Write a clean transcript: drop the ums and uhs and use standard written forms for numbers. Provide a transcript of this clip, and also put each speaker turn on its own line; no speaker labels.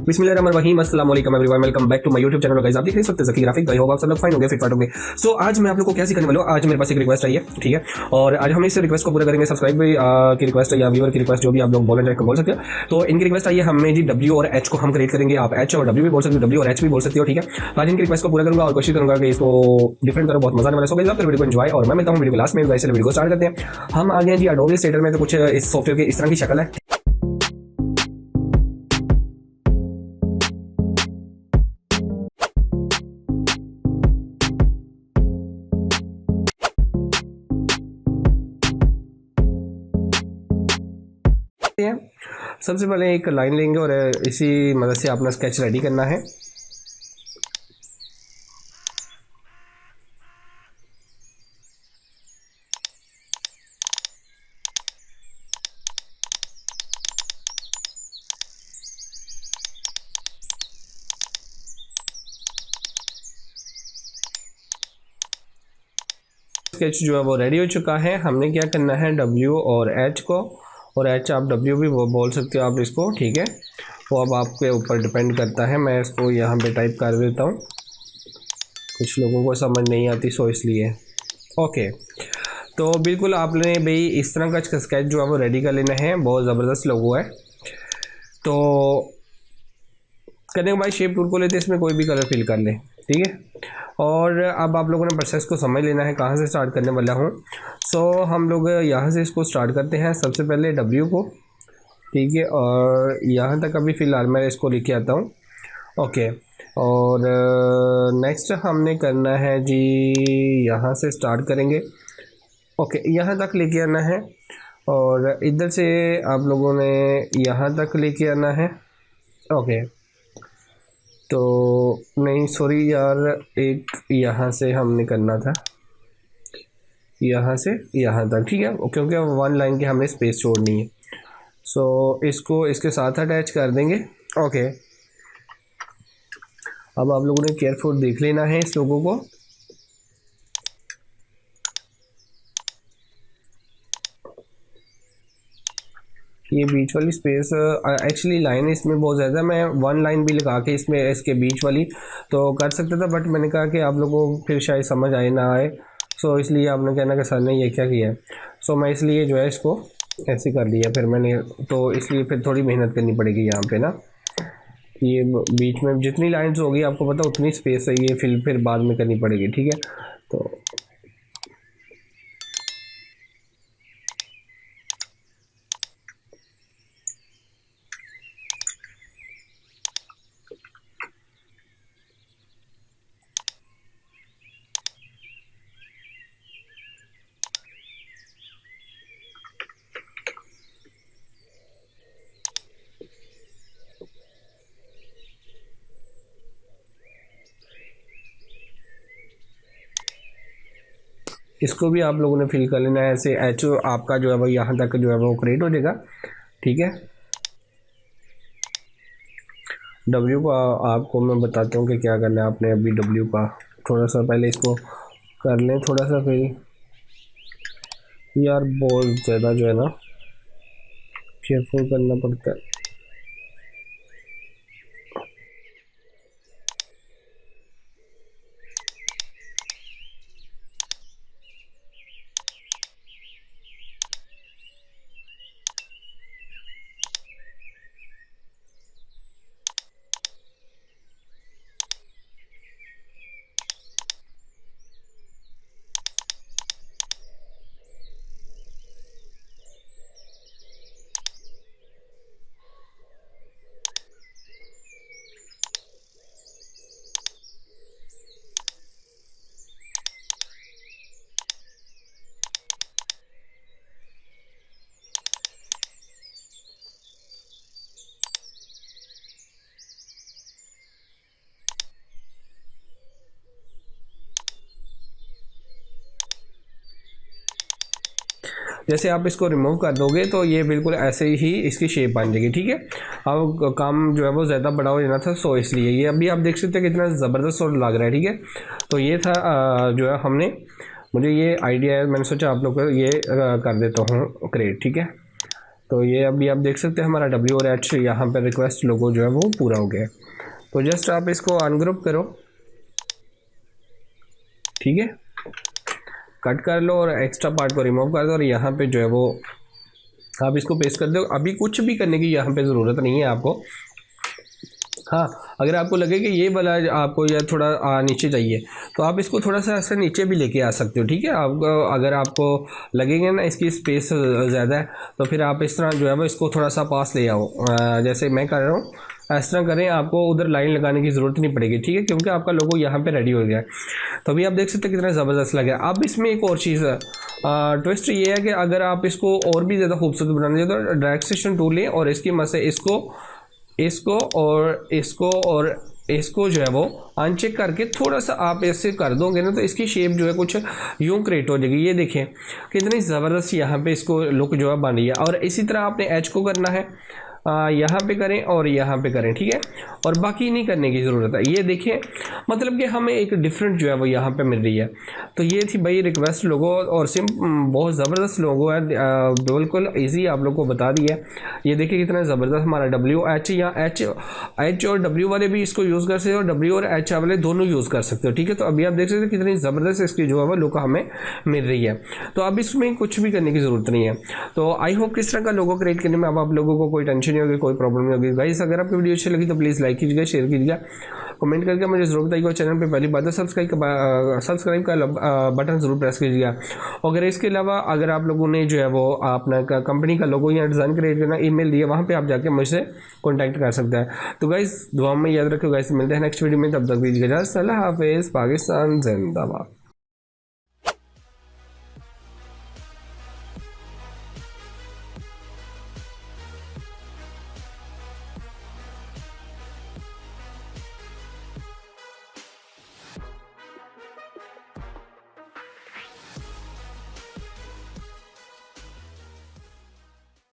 बिस्मिल्लाहिर्रहमानिर्रहीम, अस्सलाम वालेकुम everyone, welcome back to my YouTube channel. Guys आप देख सकते हैं की ग्राफिक गए होगा, आप सब लोग फाइन होंगे, फिट फाट होंगे। सो आज मैं आप लोग को क्या सिखाने वाला हूं। आज मेरे पास एक रिक्वेस्ट आई है, ठीक है, और आज हम इस रिक्वेस्ट को पूरा करेंगे। सब्सक्राइब की रिक्वेस्ट या व्यूअर की रिक्वेस्ट, जो भी आप लोग बोलना चाहे बोल सकते हो। तो इनकी रिक्वेस्ट आई है हमें जी, डब्ल्यू और एच को हम क्रिएट करेंगे। आप एच और डब्ल्यू भी बोल सकते हो, डब्ल्यू और एच भी बोल सकते हो, ठीक है। तो आज इनकी रिक्वेस्ट को पूरा करूंगा और कोशिश करूंगा कि इसको डिफरेंट करो, बहुत मजा आने वाला है। सो गाइस आप वीडियो को एंजॉय, और मैं मिलता हूं वीडियो के लास्ट में। गाइस वीडियो को स्टार्ट करते हैं। हम आ गए जी एडोबी इलस्ट्रेटर में। तो कुछ इस सॉफ्टवेयर की इस तरह की शक्ल है। सबसे पहले एक लाइन लेंगे और इसी मदद से अपना स्केच रेडी करना है। स्केच जो है वो रेडी हो चुका है। हमने क्या करना है, डब्ल्यू और एच को, और एच आप डब्ल्यू भी बोल सकते हो आप इसको, ठीक है। वो अब आपके ऊपर डिपेंड करता है। मैं इसको यहाँ पे टाइप कर देता हूँ, कुछ लोगों को समझ नहीं आती सो इसलिए। ओके, तो बिल्कुल आपने भाई इस तरह का स्केच जो है वो रेडी कर लेना है। बहुत ज़बरदस्त लोगो है। तो करने के बाद शेप टूल को लेते हैं, इसमें कोई भी कलर फिल कर लें, ठीक है। और अब आप लोगों ने प्रोसेस को समझ लेना है कहाँ से स्टार्ट करने वाला हूँ। सो हम लोग यहाँ से इसको स्टार्ट करते हैं। सबसे पहले डब्ल्यू को, ठीक है, और यहाँ तक अभी फ़िलहाल मैं इसको लेके आता हूँ। ओके, और नेक्स्ट हमने करना है जी, यहाँ से स्टार्ट करेंगे। ओके, यहाँ तक लेके आना है, और इधर से आप लोगों ने यहाँ तक लेके आना है। ओके, तो नहीं सॉरी यार, एक यहाँ से हमने करना था, यहाँ से यहाँ तक, ठीक है, क्योंकि वन लाइन की हमने स्पेस छोड़नी है। सो इसको इसके साथ अटैच कर देंगे। ओके, अब आप लोगों ने केयरफुल देख लेना है इस लोगों को। ये बीच वाली स्पेस एक्चुअली लाइन इसमें बहुत ज़्यादा, मैं वन लाइन भी लगा के इसमें इसके बीच वाली तो कर सकता था, बट मैंने कहा कि आप लोगों को फिर शायद समझ आए ना आए। सो इसलिए आपने कहना कि सर ने ये क्या किया है। सो मैं इसलिए जो है इसको ऐसे कर दिया फिर मैंने, तो इसलिए फिर थोड़ी मेहनत करनी पड़ेगी यहाँ पे ना। ये बीच में जितनी लाइन्स होगी आपको पता उतनी स्पेस है, ये फिर बाद में करनी पड़ेगी, ठीक है। तो इसको भी आप लोगों ने फिल कर लेना है ऐसे। एच आपका जो है वो यहाँ तक जो है वो क्रिएट हो जाएगा, ठीक है। डब्ल्यू को आपको मैं बताता हूँ कि क्या करना है आपने। अभी डब्ल्यू का थोड़ा सा पहले इसको कर लें, थोड़ा सा फिर यार बहुत ज़्यादा जो है ना केयरफुल करना पड़ता है। जैसे आप इसको रिमूव कर दोगे तो ये बिल्कुल ऐसे ही इसकी शेप बन जाएगी, ठीक है। अब काम जो है वो ज़्यादा बड़ा हो जाना था, सो इसलिए ये अभी आप देख सकते हैं कितना ज़बरदस्त और लग रहा है, ठीक है। तो ये था जो है हमने, मुझे ये आइडिया है, मैंने सोचा आप लोग को ये कर देता हूँ क्रिएट, ठीक है। तो ये अभी आप देख सकते हैं हमारा W और H यहाँ पर रिक्वेस्ट लोगो जो है वो पूरा हो गया है। तो जस्ट आप इसको अनग्रुप करो, ठीक है, कट कर लो और एक्स्ट्रा पार्ट को रिमूव कर दो और यहाँ पे जो है वो आप इसको पेस्ट कर दो। अभी कुछ भी करने की यहाँ पे ज़रूरत नहीं है आपको। हाँ, अगर आपको लगे कि ये वाला आपको या थोड़ा नीचे चाहिए तो आप इसको थोड़ा सा ऐसे नीचे भी लेके आ सकते हो, ठीक है। आपको अगर आपको लगेंगे ना इसकी स्पेस ज़्यादा है तो फिर आप इस तरह जो है वो इसको थोड़ा सा पास ले आओ, जैसे मैं कर रहा हूँ इस तरह करें, आपको उधर लाइन लगाने की ज़रूरत नहीं पड़ेगी, ठीक है, क्योंकि आपका लोगो यहाँ पे रेडी हो गया है। तो अभी आप देख सकते हैं कितना ज़बरदस्त लगा। अब इसमें एक और चीज़ है, ट्विस्ट ये है कि अगर आप इसको और भी ज़्यादा खूबसूरत बनाना चाहिए तो ड्रैग सेक्शन टूल लें और इसकी मदद से इसको जो है वो अनचेक करके थोड़ा सा आप ऐसे कर दोगे ना तो इसकी शेप जो है कुछ यूं क्रिएट हो जाएगी। ये देखें कितनी ज़बरदस्त यहाँ पे इसको लुक जो है बन रही है। और इसी तरह आपने एच को करना है, यहाँ पे करें और यहाँ पे करें, ठीक है, और बाकी नहीं करने की ज़रूरत है। ये देखिए मतलब कि हमें एक डिफरेंट जो है वो यहाँ पे मिल रही है। तो ये थी भाई रिक्वेस्ट लोगो और बहुत ज़बरदस्त लोगो है, बिल्कुल इजी आप लोग को बता दिया। ये देखिए कितना ज़बरदस्त हमारा WH या H और W वाले भी इसको यूज़ कर सकते हो और W और H वाले दोनों यूज़ कर सकते हो, ठीक है। तो अभी आप देख सकते हो कितनी ज़बरदस्त इसकी जो है वो लुक हमें मिल रही है। तो अब इसमें कुछ भी करने की ज़रूरत नहीं है। तो आई होप किस तरह का लोगो क्रिएट करने में अब आप लोगों को कोई टेंशन नहीं होगी, कोई प्रॉब्लम नहीं होगी। गाइस अगर आपको वीडियो अच्छी लगी तो प्लीज़ लाइक कीजिएगा, शेयर कीजिएगा, कमेंट करके मुझे जरूर बताइएगा। चैनल पे पहली बात है सब्सक्राइब का बटन जरूर प्रेस कीजिएगा। अगर इसके अलावा अगर आप लोगों ने जो है वो अपना कंपनी का लोगो या डिज़ाइन क्रिएट करना, ईमेल दिया, वहाँ पे आप जाके मुझसे कॉन्टैक्ट कर सकते हैं। तो गाइस दुआ में याद रखो गाइस, मिलते हैं नेक्स्ट वीडियो में, तब तक दीजिएगा। अल्लाह हाफिज़, पाकिस्तान जिंदाबाद।